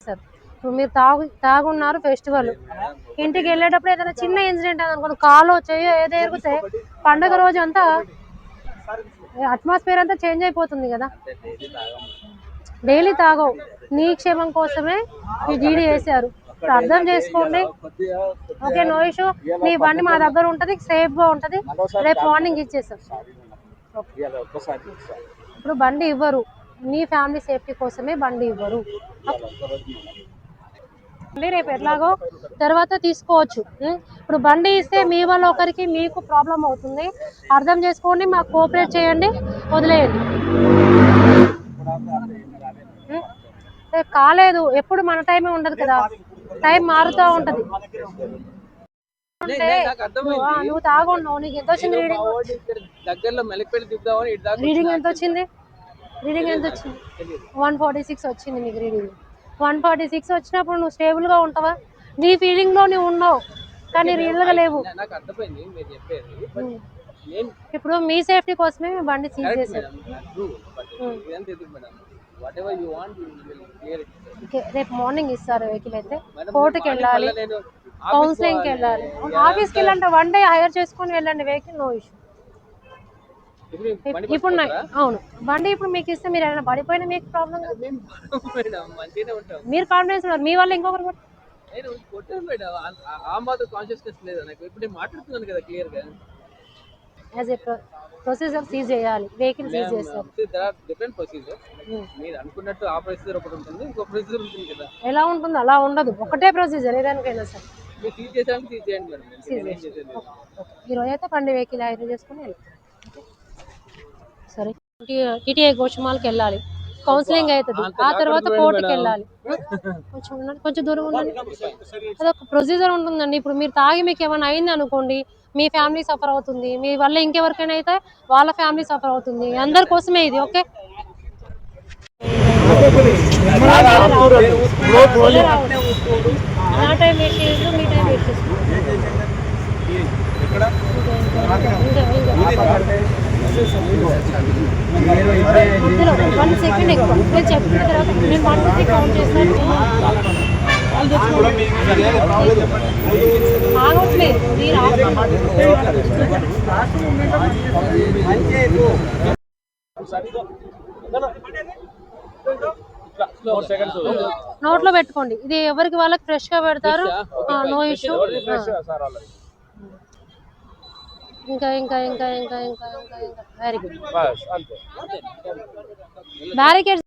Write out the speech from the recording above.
Sir ఇప్పుడు మీరు తాగున్నారు festival, ఇంటికి వెళ్ళేటప్పుడు ఏదైనా చిన్న ఇన్సిడెంట్ అనుకోండి, కాలో చేయో ఏదో ఎరిగితే పండగ రోజు అంతా అట్మాస్ఫియర్ అంతా చేంజ్ అయిపోతుంది కదా. డైలీ తాగవు, నీ క్షేమం కోసమే ఈ డీడీ వేసారు, అర్థం చేసుకోండి. Okay, no issue. నీ బండి మా దగ్గర ఉంటుంది, సేఫ్గా ఉంటుంది, రేపు మార్నింగ్ ఇచ్చేసాం. ఇప్పుడు బండి ఇవ్వరు, మీ ఫ్యామిలీ సేఫ్టీ కోసమే బండి ఇవ్వరు. రేపు ఎట్లాగో తర్వాత తీసుకోవచ్చు. ఇప్పుడు బండి ఇస్తే మీ వల్ల ఒకరికి మీకు ప్రాబ్లం అవుతుంది, అర్థం చేసుకోండి, మాకు కోఆపరేట్ చేయండి, వదిలేయండి. కాలేదు, ఎప్పుడు మన టైమే ఉండదు కదా, టైం మారుతూ ఉంటది. నువ్వు తాగున్నావు, నీకు ఎంత వచ్చింది రీడింగ్? రీడింగ్ ఎంత వచ్చింది? 146 వచ్చింది నీకు రీడింగ్. 146 వచ్చినప్పుడు నువ్వు స్టేబుల్ గా ఉంటావా? నీ ఫీలింగ్ లో నువ్వు ఉన్నావు కానీ రియల్ గా లేవు. ఇప్పుడు మీ సేఫ్టీ కోసమే బండి సీజ్ చేశారు. రేపు మార్నింగ్ ఇస్తారు వెహికల్ అయితే. కోర్టుకి వెళ్ళాలి, కౌన్సిలింగ్కి వెళ్ళాలి, ఆఫీస్కి వెళ్ళాలంటే 1 డే హైర్ చేసుకొని వెళ్ళండి వెహికల్, నో ఇష్యూ. ఇప్పుడు అవును, బండి ఇప్పుడు మీకు ఇస్తే మీరు ఏమైనా పడిపోయినా మీకు ప్రాబ్లం, మీరు కాన్ఫిడెన్స్ ఉన్నారు, మీ వల్ల ఇంకొకరు యాజ్ ఏ ప్రొసీజర్ సీజ్ చేయాలి, వెహికల్ సీజ్ చేస్తారు. ఎలా ఉంటుంది? అలా ఉండదు, ఒకటే ప్రొసీజర్ ఏదానికైనా సరే. ఈరోజు అయితే బండి వెహికల్ హైర్ చేసుకుని వెళ్ళాలి. సరే, టీటీఏ గోషమాల్కి వెళ్ళాలి, కౌన్సిలింగ్ అవుతుంది, ఆ తర్వాత కోర్టుకి వెళ్ళాలి. కొంచెం దూరం ఉండండి, అదొక ప్రొసీజర్ ఉంటుందండి. ఇప్పుడు మీరు తాగి మీకు ఏమైనా అయింది అనుకోండి, మీ ఫ్యామిలీ సఫర్ అవుతుంది, మీ వల్ల ఇంకెవరికైనా అయితే వాళ్ళ ఫ్యామిలీ సఫర్ అవుతుంది, అందరి కోసమే ఇది. ఓకే, నా టైం వేస్ట్ చేయదు, మీ టైం వేస్ట్ చేసుకోండి. 1 సెకండ్ ఎక్కువ నేను చెప్పిన తర్వాత నేను 1 2 3 కౌంట్ చేస్తాను. ఆగట్లేదు, మీరు నోట్లో పెట్టుకోండి, ఇది ఎవరికి వాళ్ళకి ఫ్రెష్ గా పెడతారు, నో ఇష్యూ. ఇంకా ఇంకా ఇంకా ఇంకా ఇంకా ఇంకా ఇంకా వెరీ గుడ్. బ్యారికేడ్స్